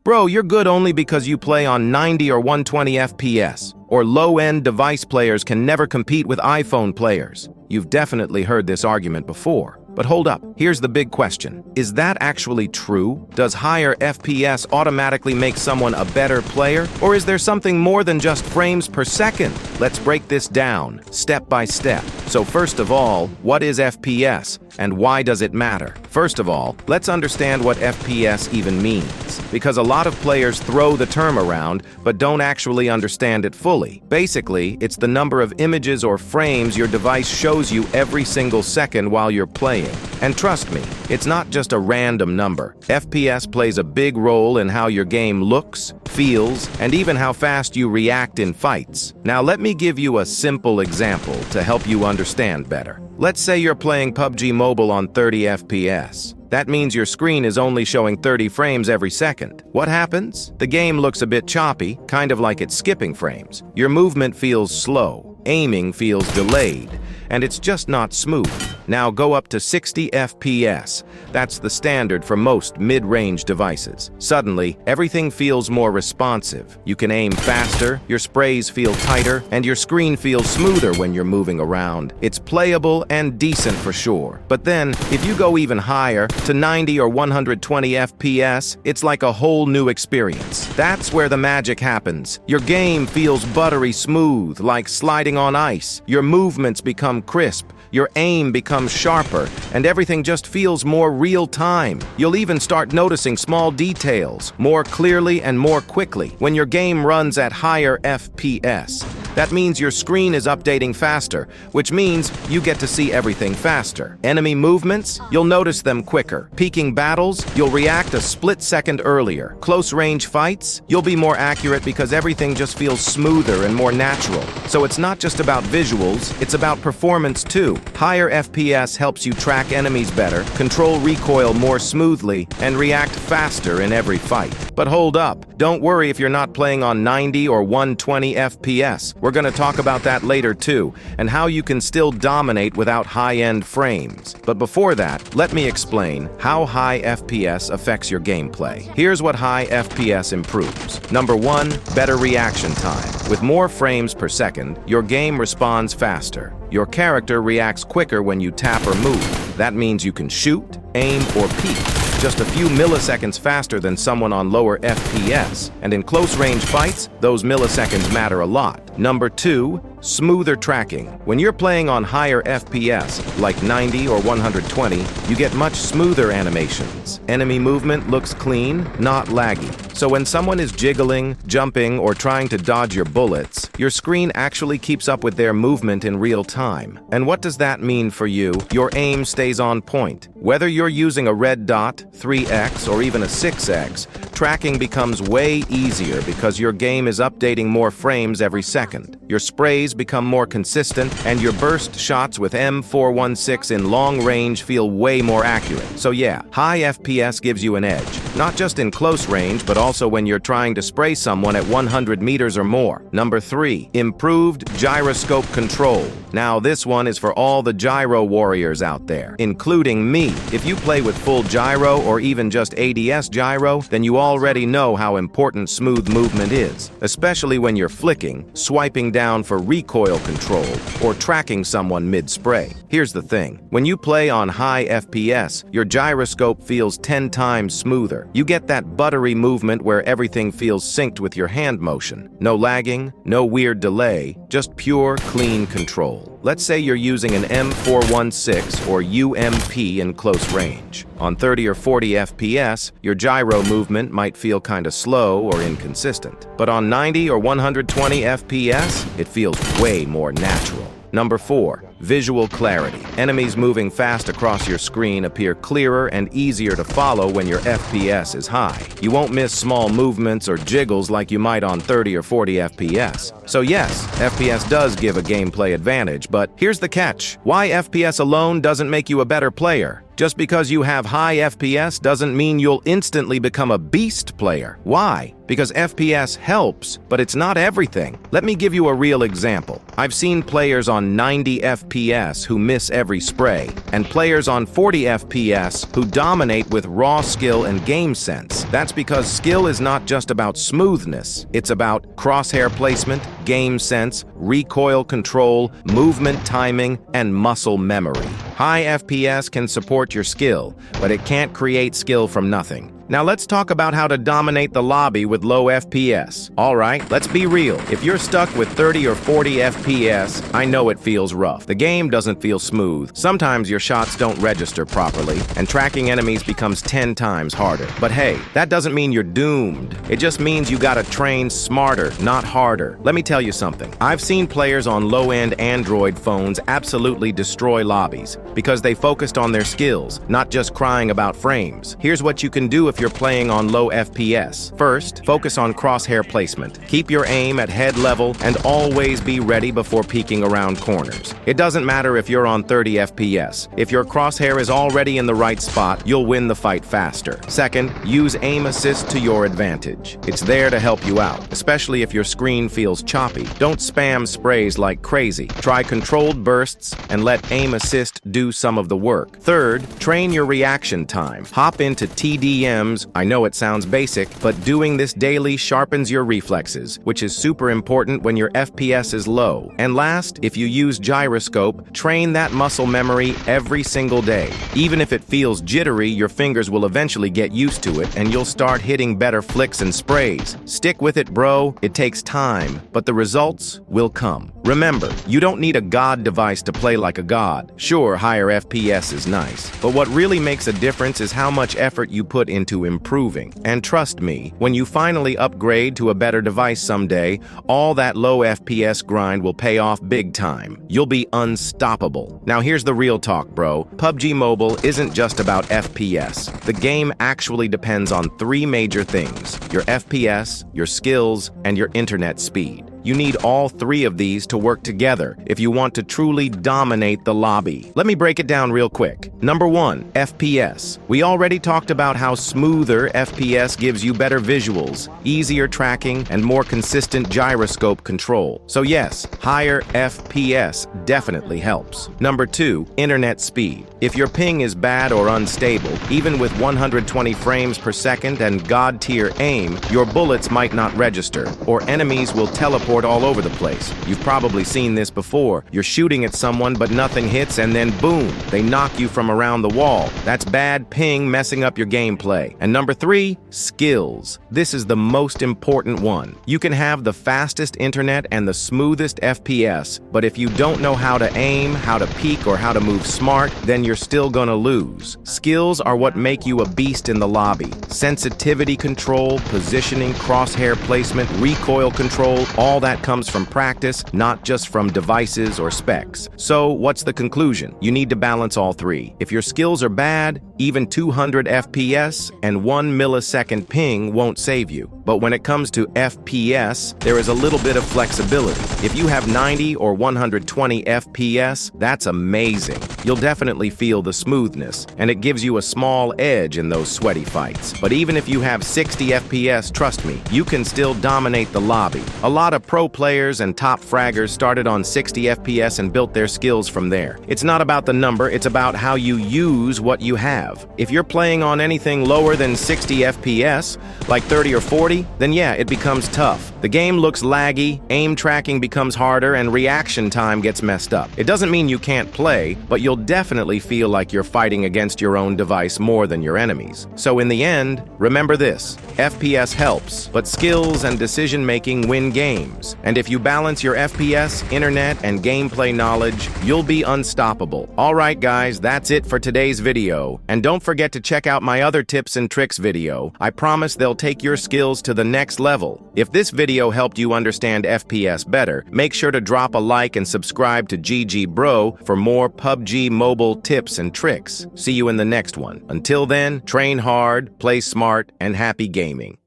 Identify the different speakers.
Speaker 1: Bro, you're good only because you play on 90 or 120 FPS. Or low-end device players can never compete with iPhone players. You've definitely heard this argument before. But hold up, here's the big question. Is that actually true? Does higher FPS automatically make someone a better player? Or is there something more than just frames per second? Let's break this down, step by step. So first of all, what is FPS? And why does it matter? First of all, let's understand what FPS even means. Because a lot of players throw the term around, but don't actually understand it fully. Basically, it's the number of images or frames your device shows you every single second while you're playing. And trust me, it's not just a random number. FPS plays a big role in how your game looks, feels, and even how fast you react in fights. Now let me give you a simple example to help you understand better. Let's say you're playing PUBG Mobile on 30 FPS. That means your screen is only showing 30 frames every second. What happens? The game looks a bit choppy, kind of like it's skipping frames. Your movement feels slow, aiming feels delayed, and it's just not smooth. Now go up to 60 FPS. That's the standard for most mid-range devices. Suddenly, everything feels more responsive. You can aim faster, your sprays feel tighter, and your screen feels smoother when you're moving around. It's playable and decent for sure. But then, if you go even higher, to 90 or 120 FPS, it's like a whole new experience. That's where the magic happens. Your game feels buttery smooth, like sliding on ice. Your movements become crisp. Your aim becomes sharper, and everything just feels more real-time. You'll even start noticing small details more clearly and more quickly when your game runs at higher FPS. That means your screen is updating faster, which means you get to see everything faster. Enemy movements, you'll notice them quicker. Peaking battles, you'll react a split second earlier. Close-range fights, you'll be more accurate because everything just feels smoother and more natural. So it's not just about visuals, it's about performance too. Higher FPS helps you track enemies better, control recoil more smoothly, and react faster in every fight. But hold up, don't worry if you're not playing on 90 or 120 FPS. We're going to talk about that later too, and how you can still dominate without high-end frames. But before that, let me explain how high FPS affects your gameplay. Here's what high FPS improves. Number 1, better reaction time. With more frames per second, your game responds faster. Your character reacts quicker when you tap or move. That means you can shoot, aim, or peek just a few milliseconds faster than someone on lower FPS. And in close-range fights, those milliseconds matter a lot. Number 2, smoother tracking. When you're playing on higher FPS, like 90 or 120, you get much smoother animations. Enemy movement looks clean, not laggy. So when someone is jiggling, jumping, or trying to dodge your bullets, your screen actually keeps up with their movement in real time. And what does that mean for you? Your aim stays on point. Whether you're using a red dot, 3x, or even a 6x, tracking becomes way easier because your game is updating more frames every second. Your sprays become more consistent, and your burst shots with M416 in long range feel way more accurate. So yeah, high FPS gives you an edge, not just in close range, but also when you're trying to spray someone at 100 meters or more. Number 3, improved gyroscope control. Now this one is for all the gyro warriors out there, including me. If you play with full gyro or even just ADS gyro, then you already know how important smooth movement is, especially when you're flicking, swiping down for recoil control, or tracking someone mid-spray. Here's the thing, when you play on high FPS, your gyroscope feels 10 times smoother. You get that buttery movement where everything feels synced with your hand motion. No lagging, no weird delay, just pure, clean control. Let's say you're using an M416 or UMP in close range. On 30 or 40 FPS, your gyro movement might feel kinda slow or inconsistent. But on 90 or 120 FPS, it feels way more natural. Number 4, visual clarity. Enemies moving fast across your screen appear clearer and easier to follow when your FPS is high. You won't miss small movements or jiggles like you might on 30 or 40 FPS. So yes, FPS does give a gameplay advantage, but here's the catch. Why FPS alone doesn't make you a better player? Just because you have high FPS doesn't mean you'll instantly become a beast player. Why? Because FPS helps, but it's not everything. Let me give you a real example. I've seen players on 90 FPS FPS who miss every spray, and players on 40 FPS who dominate with raw skill and game sense. That's because skill is not just about smoothness, it's about crosshair placement, game sense, recoil control, movement timing, and muscle memory. High FPS can support your skill, but it can't create skill from nothing. Now let's talk about how to dominate the lobby with low FPS. Alright, let's be real. If you're stuck with 30 or 40 FPS, I know it feels rough. The game doesn't feel smooth. Sometimes your shots don't register properly, and tracking enemies becomes 10 times harder. But hey, that doesn't mean you're doomed. It just means you gotta train smarter, not harder. Let me tell you something. I've seen players on low-end Android phones absolutely destroy lobbies because they focused on their skills, not just crying about frames. Here's what you can do if you're playing on low FPS. First, focus on crosshair placement. Keep your aim at head level and always be ready before peeking around corners. It doesn't matter if you're on 30 FPS. If your crosshair is already in the right spot, you'll win the fight faster. Second, use aim assist to your advantage. It's there to help you out, especially if your screen feels choppy. Don't spam sprays like crazy. Try controlled bursts and let aim assist do some of the work. Third, train your reaction time. Hop into TDM. I know it sounds basic, but doing this daily sharpens your reflexes, which is super important when your FPS is low. And last, if you use Gyroscope, train that muscle memory every single day. Even if it feels jittery, your fingers will eventually get used to it and you'll start hitting better flicks and sprays. Stick with it, bro. It takes time, but the results will come. Remember, you don't need a god device to play like a god. Sure, higher FPS is nice, but what really makes a difference is how much effort you put into improving. And trust me, when you finally upgrade to a better device someday, all that low FPS grind will pay off big time. You'll be unstoppable. Now here's the real talk, bro. PUBG Mobile isn't just about FPS. The game actually depends on three major things: your FPS, your skills, and your internet speed. You need all three of these to work together if you want to truly dominate the lobby. Let me break it down real quick. Number 1, FPS. We already talked about how smoother FPS gives you better visuals, easier tracking, and more consistent gyroscope control. So yes, higher FPS definitely helps. Number 2, internet speed. If your ping is bad or unstable, even with 120 frames per second and god-tier aim, your bullets might not register, or enemies will teleport all over the place. You've probably seen this before. You're shooting at someone but nothing hits and then boom, they knock you from around the wall. That's bad ping messing up your gameplay. And number 3, skills. This is the most important one. You can have the fastest internet and the smoothest FPS, but if you don't know how to aim, how to peek, or how to move smart, then you're still gonna lose. Skills are what make you a beast in the lobby. Sensitivity control, positioning, crosshair placement, recoil control, all that comes from practice, not just from devices or specs. So, what's the conclusion? You need to balance all three. If your skills are bad, even 200 FPS and 1 millisecond ping won't save you. But when it comes to FPS, there is a little bit of flexibility. If you have 90 or 120 FPS, that's amazing. You'll definitely feel the smoothness, and it gives you a small edge in those sweaty fights. But even if you have 60 FPS, trust me, you can still dominate the lobby. A lot of pro players and top fraggers started on 60 FPS and built their skills from there. It's not about the number, it's about how you use what you have. If you're playing on anything lower than 60 FPS, like 30 or 40, then yeah, it becomes tough. The game looks laggy, aim tracking becomes harder, and reaction time gets messed up. It doesn't mean you can't play, but you'll definitely feel like you're fighting against your own device more than your enemies. So in the end, remember this: FPS helps, but skills and decision-making win games. And if you balance your FPS, internet, and gameplay knowledge, you'll be unstoppable. Alright guys, that's it for today's video. And don't forget to check out my other tips and tricks video. I promise they'll take your skills to the next level. If this video helped you understand FPS better, make sure to drop a like and subscribe to GG Bro for more PUBG Mobile tips and tricks. See you in the next one. Until then, train hard, play smart, and happy gaming.